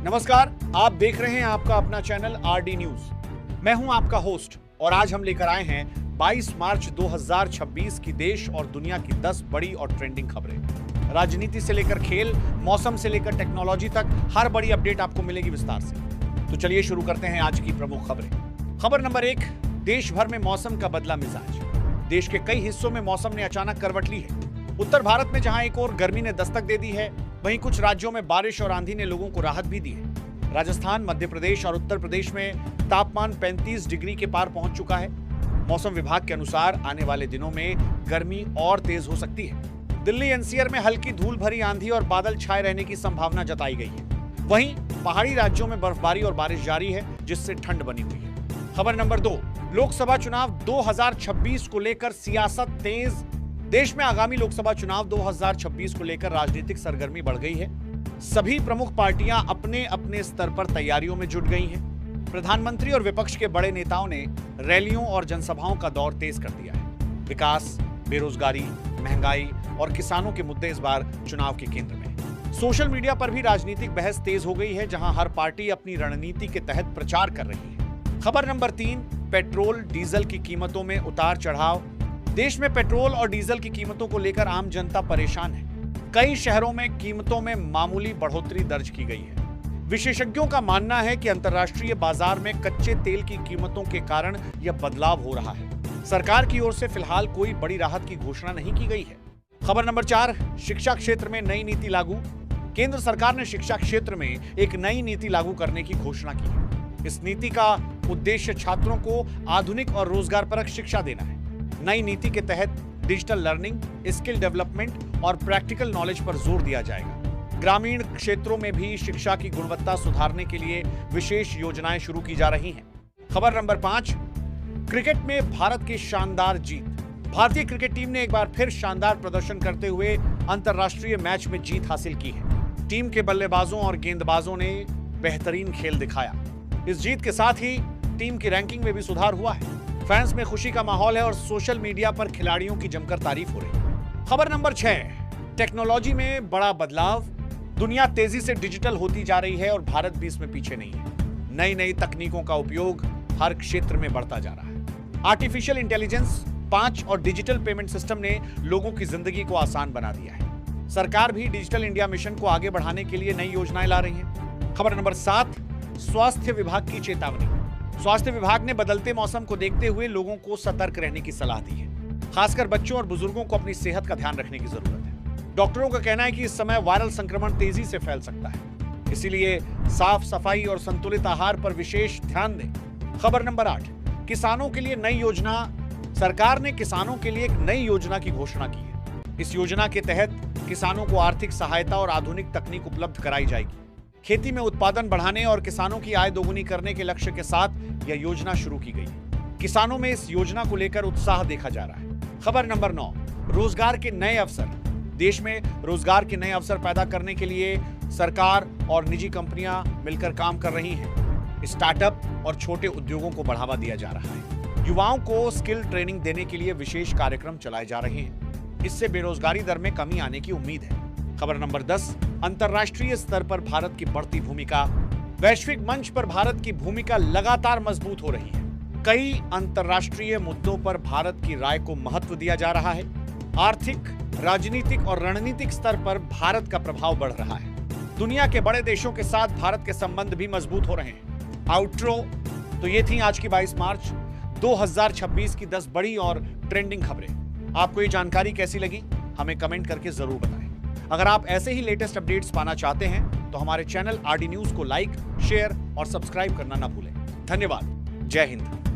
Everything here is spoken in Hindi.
नमस्कार, आप देख रहे हैं आपका अपना चैनल आरडी न्यूज। मैं हूं आपका होस्ट और आज हम लेकर आए हैं 22 मार्च 2026 की देश और दुनिया की 10 बड़ी और ट्रेंडिंग खबरें। राजनीति से लेकर खेल, मौसम से लेकर टेक्नोलॉजी तक हर बड़ी अपडेट आपको मिलेगी विस्तार से। तो चलिए शुरू करते हैं आज की प्रमुख खबरें। खबर नंबर 1, देश भर में मौसम का बदला मिजाज। देश के कई हिस्सों में मौसम ने अचानक करवट ली है। उत्तर भारत में जहां एक और गर्मी ने दस्तक दे दी है, वहीं कुछ राज्यों में बारिश और आंधी ने लोगों को राहत भी दी है। राजस्थान, मध्य प्रदेश और उत्तर प्रदेश में तापमान 35 डिग्री के पार पहुंच चुका है। मौसम विभाग के अनुसार आने वाले दिनों में गर्मी और तेज हो सकती है। दिल्ली एनसीआर में हल्की धूल भरी आंधी और बादल छाए रहने की संभावना जताई गई है। वहीं पहाड़ी राज्यों में बर्फबारी और बारिश जारी है, जिससे ठंड बनी हुई है। खबर नंबर 2, लोकसभा चुनाव 2026 को लेकर सियासत तेज। देश में आगामी लोकसभा चुनाव 2026 को लेकर राजनीतिक सरगर्मी बढ़ गई है। सभी प्रमुख पार्टियां अपने अपने स्तर पर तैयारियों में जुट गई हैं। प्रधानमंत्री और विपक्ष के बड़े नेताओं ने रैलियों और जनसभाओं का दौर तेज कर दिया है। विकास, बेरोजगारी, महंगाई और किसानों के मुद्दे इस बार चुनाव के केंद्र में। सोशल मीडिया पर भी राजनीतिक बहस तेज हो गई है, जहां हर पार्टी अपनी रणनीति के तहत प्रचार कर रही है। खबर नंबर 3, पेट्रोल डीजल की कीमतों में उतार चढ़ाव। देश में पेट्रोल और डीजल की कीमतों को लेकर आम जनता परेशान है। कई शहरों में कीमतों में मामूली बढ़ोतरी दर्ज की गई है। विशेषज्ञों का मानना है कि अंतर्राष्ट्रीय बाजार में कच्चे तेल की कीमतों के कारण यह बदलाव हो रहा है। सरकार की ओर से फिलहाल कोई बड़ी राहत की घोषणा नहीं की गई है। खबर नंबर 4, शिक्षा क्षेत्र में नई नीति लागू। केंद्र सरकार ने शिक्षा क्षेत्र में एक नई नीति लागू करने की घोषणा की है। इस नीति का उद्देश्य छात्रों को आधुनिक और रोजगारपरक शिक्षा देना है। नई नीति के तहत डिजिटल लर्निंग, स्किल डेवलपमेंट और प्रैक्टिकल नॉलेज पर जोर दिया जाएगा। ग्रामीण क्षेत्रों में भी शिक्षा की गुणवत्ता सुधारने के लिए विशेष योजनाएं शुरू की जा रही हैं। खबर नंबर 5, क्रिकेट में भारत की शानदार जीत। भारतीय क्रिकेट टीम ने एक बार फिर शानदार प्रदर्शन करते हुए अंतर्राष्ट्रीय मैच में जीत हासिल की है। टीम के बल्लेबाजों और गेंदबाजों ने बेहतरीन खेल दिखाया। इस जीत के साथ ही टीम की रैंकिंग में भी सुधार हुआ है। फैंस में खुशी का माहौल है और सोशल मीडिया पर खिलाड़ियों की जमकर तारीफ हो रही है। खबर नंबर 6, टेक्नोलॉजी में बड़ा बदलाव। दुनिया तेजी से डिजिटल होती जा रही है और भारत भी इसमें पीछे नहीं है। नई नई तकनीकों का उपयोग हर क्षेत्र में बढ़ता जा रहा है। आर्टिफिशियल इंटेलिजेंस, 5 और डिजिटल पेमेंट सिस्टम ने लोगों की जिंदगी को आसान बना दिया है। सरकार भी डिजिटल इंडिया मिशन को आगे बढ़ाने के लिए नई योजनाएं ला रही है। खबर नंबर 7, स्वास्थ्य विभाग की चेतावनी। स्वास्थ्य विभाग ने बदलते मौसम को देखते हुए लोगों को सतर्क रहने की सलाह दी है। खासकर बच्चों और बुजुर्गों को अपनी सेहत का ध्यान रखने की जरूरत है। डॉक्टरों का कहना है कि इस समय वायरल संक्रमण तेजी से फैल सकता है, इसीलिए साफ सफाई और संतुलित आहार पर विशेष ध्यान दें। खबर नंबर 8, किसानों के लिए नई योजना। सरकार ने किसानों के लिए एक नई योजना की घोषणा की है। इस योजना के तहत किसानों को आर्थिक सहायता और आधुनिक तकनीक उपलब्ध कराई जाएगी। खेती में उत्पादन बढ़ाने और किसानों की आय दोगुनी करने के लक्ष्य के साथ यह योजना शुरू की गई है। किसानों में इस योजना को लेकर उत्साह देखा जा रहा है। खबर नंबर 9, रोजगार के नए अवसर। देश में रोजगार के नए अवसर पैदा करने के लिए सरकार और निजी कंपनियां मिलकर काम कर रही हैं। स्टार्टअप और छोटे उद्योगों को बढ़ावा दिया जा रहा है। युवाओं को स्किल ट्रेनिंग देने के लिए विशेष कार्यक्रम चलाए जा रहे हैं। इससे बेरोजगारी दर में कमी आने की उम्मीद है। खबर नंबर 10, अंतर्राष्ट्रीय स्तर पर भारत की बढ़ती भूमिका। वैश्विक मंच पर भारत की भूमिका लगातार मजबूत हो रही है। कई अंतर्राष्ट्रीय मुद्दों पर भारत की राय को महत्व दिया जा रहा है। आर्थिक, राजनीतिक और रणनीतिक स्तर पर भारत का प्रभाव बढ़ रहा है। दुनिया के बड़े देशों के साथ भारत के संबंध भी मजबूत हो रहे हैं। आउट्रो। तो ये थी आज की 22 मार्च 2026 की 10 बड़ी और ट्रेंडिंग खबरें। आपको ये जानकारी कैसी लगी, हमें कमेंट करके जरूर बताएं। अगर आप ऐसे ही लेटेस्ट अपडेट्स पाना चाहते हैं तो हमारे चैनल आरडी न्यूज को लाइक, शेयर और सब्सक्राइब करना ना भूलें। धन्यवाद। जय हिंद।